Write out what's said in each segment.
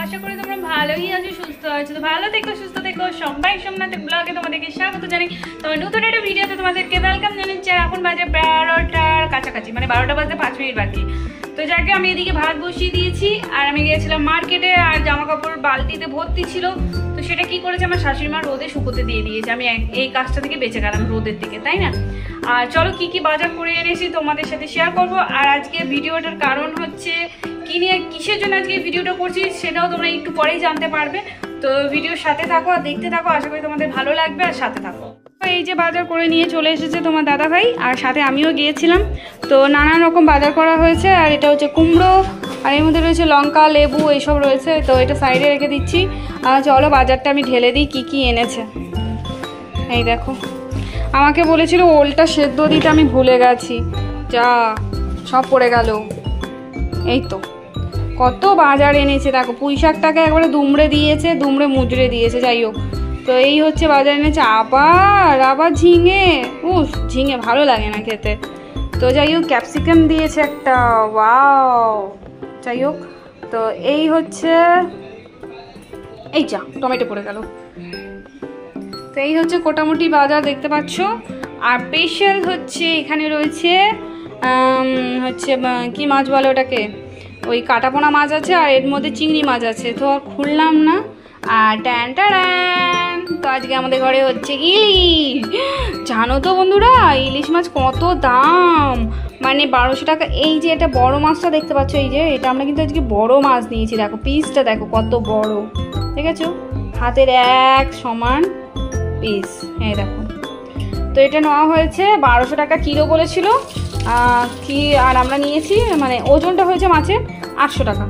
আশা করি তোমরা ভালোই আছো, সুস্থ আছো। তো ভালো থেকো, সুস্থ থেকো। সবাই সোমনাথের ব্লগে তোমাদেরকে স্বাগত জানাই। তোমার নতুন একটা ভিডিওতে তোমাদেরকে ওয়েলকাম জানাচ্ছি। এখন বাজে 12টার কাছাকাছি, মানে 12টা বাজতে 5 মিনিট বাকি। তো যাকে আমি এদিকে ভাত বসিয়ে দিয়েছি, আর আমি গিয়েছিলাম মার্কেটে, আর জামা কাপড় বালতিতে ভর্তি ছিল। তো সেটা কি করেছে, আমার শাশুড়ি মা রোদে শুকোতে দিয়ে দিয়েছে। আমি এই কাজটা থেকে বেঁচে গেলাম, রোদের থেকে, তাই না? আর চলো কি কি বাজার করে এনেছি তোমাদের সাথে শেয়ার করবো। আর আজকে ভিডিওটার কারণ হচ্ছে কি নিয়ে, কিসের জন্য আজকে ভিডিওটা করছি সেটাও তোমরা একটু পরেই জানতে পারবে। তো ভিডিওর সাথে থাকো আর দেখতে থাকো, আশা করি তোমাদের ভালো লাগবে। আর সাথে থাকো। এই যে বাজার করে নিয়ে চলে এসেছে তোমার দাদা ভাই, আর সাথে আমিও গিয়েছিলাম। তো নানান রকম বাজার করা হয়েছে। আর এটা হচ্ছে কুমড়ো, আর এর মধ্যে রয়েছে লঙ্কা, লেবু, এইসব রয়েছে। তো এটা সাইডে রেখে দিচ্ছি। আর চলো বাজারটা আমি ঢেলে দিই কি কি এনেছে। এই দেখো, আমাকে বলেছিল ওলটা সেদ্ধ দিতে, আমি ভুলে গেছি, যা সব পড়ে গেল। এই তো কত বাজার এনেছে দেখো। পুঁই শাকটাকে একবারে দুমড়ে দিয়েছে, দুমড়ে মুজড়ে দিয়েছে। যাই হোক, তো এই হচ্ছে বাজার এনেছে। আবার ঝিঙে, ঝিঙে ভালো লাগে না খেতে। তো যাই হোক, ক্যাপসিকাম দিয়েছে একটা, ওয়াও। যাই হোক, তো এই হচ্ছে, এই যা টমেটো পড়ে গেল। তো এই হচ্ছে মোটামুটি বাজার দেখতে পাচ্ছ। আর স্পেশাল হচ্ছে এখানে রয়েছে কি মাছ বলে ওটাকে, ওই কাটাপোনা মাছ আছে, আর এর মধ্যে চিংড়ি মাছ আছে। তো আর খুললাম না। আর ট্যান ট্যান, তো আজকে আমাদের ঘরে হচ্ছে ইলিশ। জানো তো বন্ধুরা, ইলিশ মাছ কত দাম, মানে 1200 টাকা। এই যে এটা বড় মাছটা দেখতে পাচ্ছ, এই যে এটা আমরা কিন্তু আজকে বড় মাছ নিয়েছি। দেখো পিসটা দেখো কত বড়, ঠিক আছে, হাতের এক সমান পিস। হ্যাঁ দেখো, তো এটা নেওয়া হয়েছে 1200 টাকা কিলো বলেছিল কি, আর আমরা নিয়েছি, মানে ওজনটা হয়েছে মাছের 800 টাকা।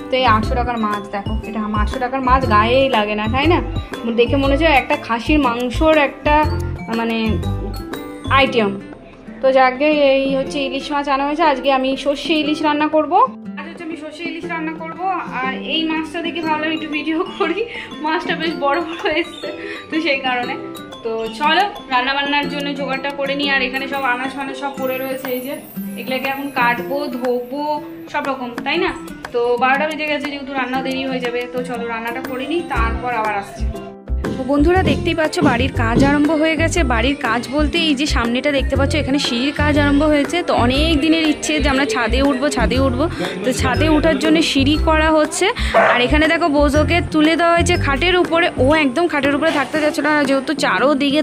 তো এই 800 টাকার মাছ দেখো, এটা 800 টাকার মাছ গায়েই লাগে না, তাই না? দেখে মনে হচ্ছে একটা খাসির মাংসর একটা মানে আইটেম। তো যাকে এই হচ্ছে ইলিশ মাছ আনা হয়েছে। আজকে আমি সর্ষে ইলিশ রান্না করব। আজ হচ্ছে আমি সর্ষে ইলিশ রান্না করব। আর এই মাছটা দেখে ভাবলাম একটু ভিডিও করি, মাছটা বেশ বড় বড় এসছে, তো সেই কারণে। তো চলো রান্না বান্নার জন্য জোগাড়টা করে নিই। আর এখানে সব আনাজ ফানাজ সব পড়ে রয়েছে, এই যে এগুলোকে এখন কাটবো, ধোবো, সব রকম, তাই না? তো 12টা বেজে গেছে, যেহেতু রান্না দেরি হয়ে যাবে। তো চলো রান্নাটা করে নিই, তারপর আবার আসছি। তো বন্ধুরা দেখতেই পাচ্ছ বাড়ির কাজ আরম্ভ হয়ে গেছে। বাড়ির কাজ বলতে এই যে সামনেটা দেখতে পাচ্ছ, এখানে সিঁড়ির কাজ আরম্ভ হয়েছে। তো অনেক দিনের ইচ্ছে যে আমরা ছাদে উঠবো। তো ছাদে ওঠার জন্য সিঁড়ি করা হচ্ছে। আর এখানে দেখো বোঝোকে তুলে দেওয়া হয়েছে খাটের উপরে। ও একদম খাটের উপরে থাকতে যাচ্ছিল না, যেহেতু চারোদিকে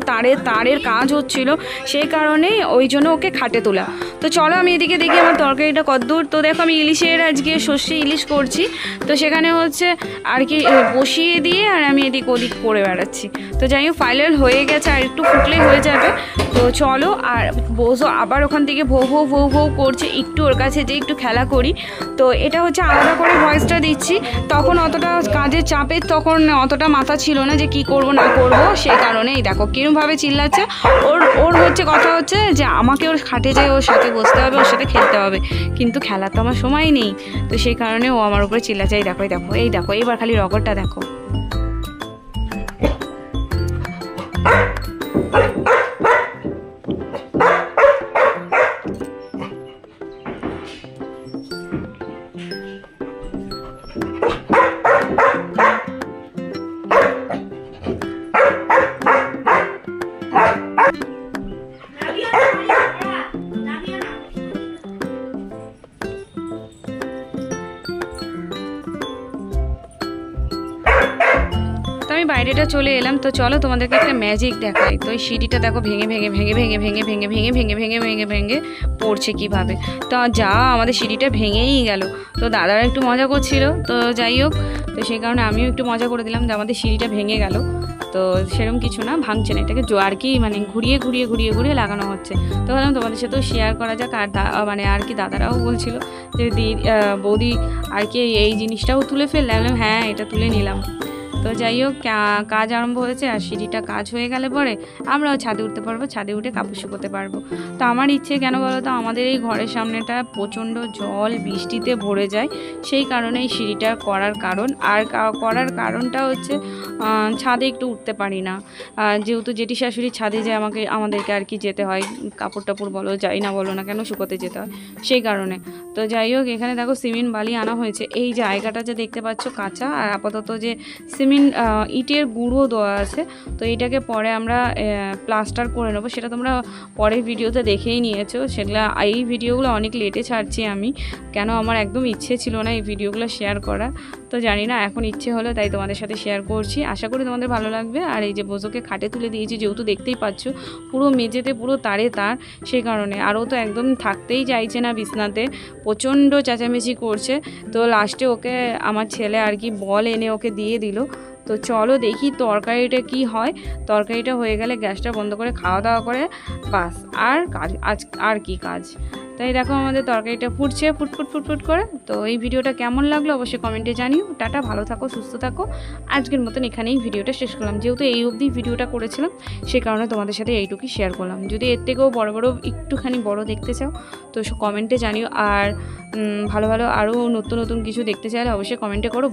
তারের কাজ হচ্ছিল, সেই কারণে ওই জন্য ওকে খাটে তোলা। তো চলো আমি এদিকে দেখি আমার তরকারিটা কতদূর। তো দেখো আমি ইলিশের আজকে সর্ষে ইলিশ করছি। তো সেখানে হচ্ছে আর কি বসিয়ে দিয়ে আর আমি এদিক ওদিক করে বেড়াচ্ছি। তো যাই হোক, ফাইনাল হয়ে গেছে, আর একটু ফুটলেই হয়ে যাবে। তো চলো, আর বোঝো আবার ওখান থেকে ভৌ ভৌ ভৌ ভৌ করছে, একটু ওর কাছে যে একটু খেলা করি। তো এটা হচ্ছে আলাদা করে ভয়েসটা দিচ্ছি। তখন অতটা কাজের চাপে তখন অতটা মাথা ছিল না যে কি করব না করব, সেই কারণেই দেখো কিরমভাবে চিল্লাচ্ছে। ওর হচ্ছে কথা হচ্ছে যে আমাকে ওর খাটে যেয়ে ওর সাথে বসতে হবে, ওর সাথে খেলতে হবে, কিন্তু খেলার তো আমার সময় নেই। তো সেই কারণে ও আমার উপরে চিল্লাচ্ছে। এই দেখো এইবার খালি রগরটা দেখো। আমি বাইরেটা চলে এলাম। তো চলো তোমাদেরকে একটা ম্যাজিক দেখাই। তো ওই সিঁড়িটা দেখো ভেঙে ভেঙে পড়ছে কিভাবে। তো যা আমাদের সিঁড়িটা ভেঙেই গেল। তো দাদারা একটু মজা করছিল, তো যাই হোক, তো সেই কারণে আমিও একটু মজা করে দিলাম যে আমাদের সিঁড়িটা ভেঙে গেল। তো সেরকম কিছু না, ভাঙছে না, এটাকে আর কি মানে ঘুরিয়ে লাগানো হচ্ছে। তো ভাবলাম তোমাদের সাথেও শেয়ার করা যাক। আর মানে আর কি দাদারাও বলছিল যে বৌদি আর কি এই জিনিসটাও তুলে ফেললে। হ্যাঁ, এটা তুলে নিলাম। তো যাই হোক কাজ আরম্ভ হয়েছে, আর সিঁড়িটা কাজ হয়ে গেলে পরে আমরাও ছাদে উঠতে পারবো, ছাদে উঠে কাপড় শুকোতে পারবো। তো আমার ইচ্ছে কেন বলো তো, আমাদের এই ঘরের সামনেটা প্রচণ্ড জল বৃষ্টিতে ভরে যায়, সেই কারণেই সিঁড়িটা করার কারণ। আর করার কারণটা হচ্ছে ছাদে একটু উঠতে পারি না, যেহেতু জেঠি শাশুড়ি ছাদে যায় আমাদেরকে আর কি যেতে হয়, কাপড় টাপড় বলো যাই না বলো না কেন শুকোতে যেতে হয়, সেই কারণে। তো যাই হোক, এখানে দেখো সিমেন্ট বালি আনা হয়েছে। এই জায়গাটা যে দেখতে পাচ্ছ কাঁচা, আর আপাতত যে সিমেন্ট ইটের গুঁড়ো দেওয়া আছে, তো এটাকে পরে আমরা প্লাস্টার করে নেবো। সেটা তোমরা পরের ভিডিওতে দেখেই নিয়েছো। সেগুলা এই ভিডিওগুলো অনেক লেটে ছাড়ছি আমি, কেন আমার একদম ইচ্ছে ছিল না এই ভিডিওগুলো শেয়ার করা, তো জানি না এখন ইচ্ছে হলো তাই তোমাদের সাথে শেয়ার করছি। আশা করি তোমাদের ভালো লাগবে। আর এই যে বোঝোকে খাটে তুলে দিয়েছি, যেহেতু দেখতেই পাচ্ছ পুরো মেঝেতে পুরো তারে তার, সেই কারণে। আরও তো একদম থাকতেই চাইছে না বিছনাতে, প্রচণ্ড চেঁচামেচি করছে। তো লাস্টে ওকে আমার ছেলে আর কি বল এনে ওকে দিয়ে দিল। তো চলো দেখি তরকারিটা কি হয়। তরকারিটা হয়ে গেলে গ্যাসটা বন্ধ করে খাওয়া দাওয়া করে বাস, আর কাজ আর কি কাজ। তাই দেখো আমাদের তরকারিটা ফুটছে ফুটফুট ফুটফুট করে। তো এই ভিডিওটা কেমন লাগলো অবশ্যই কমেন্টে জানিও। টাটা, ভালো থাকো, সুস্থ থাকো। আজকের মতন এখানেই ভিডিওটা শেষ করলাম, যেহেতু এই অবধি ভিডিওটা করেছিলাম সেই কারণে তোমাদের সাথে এইটুকুই শেয়ার করলাম। যদি এর থেকেও বড় একটুখানি বড় দেখতে চাও তো কমেন্টে জানিও। আর ভালো ভালো আরও নতুন নতুন কিছু দেখতে চাইলে অবশ্যই কমেন্টে করো।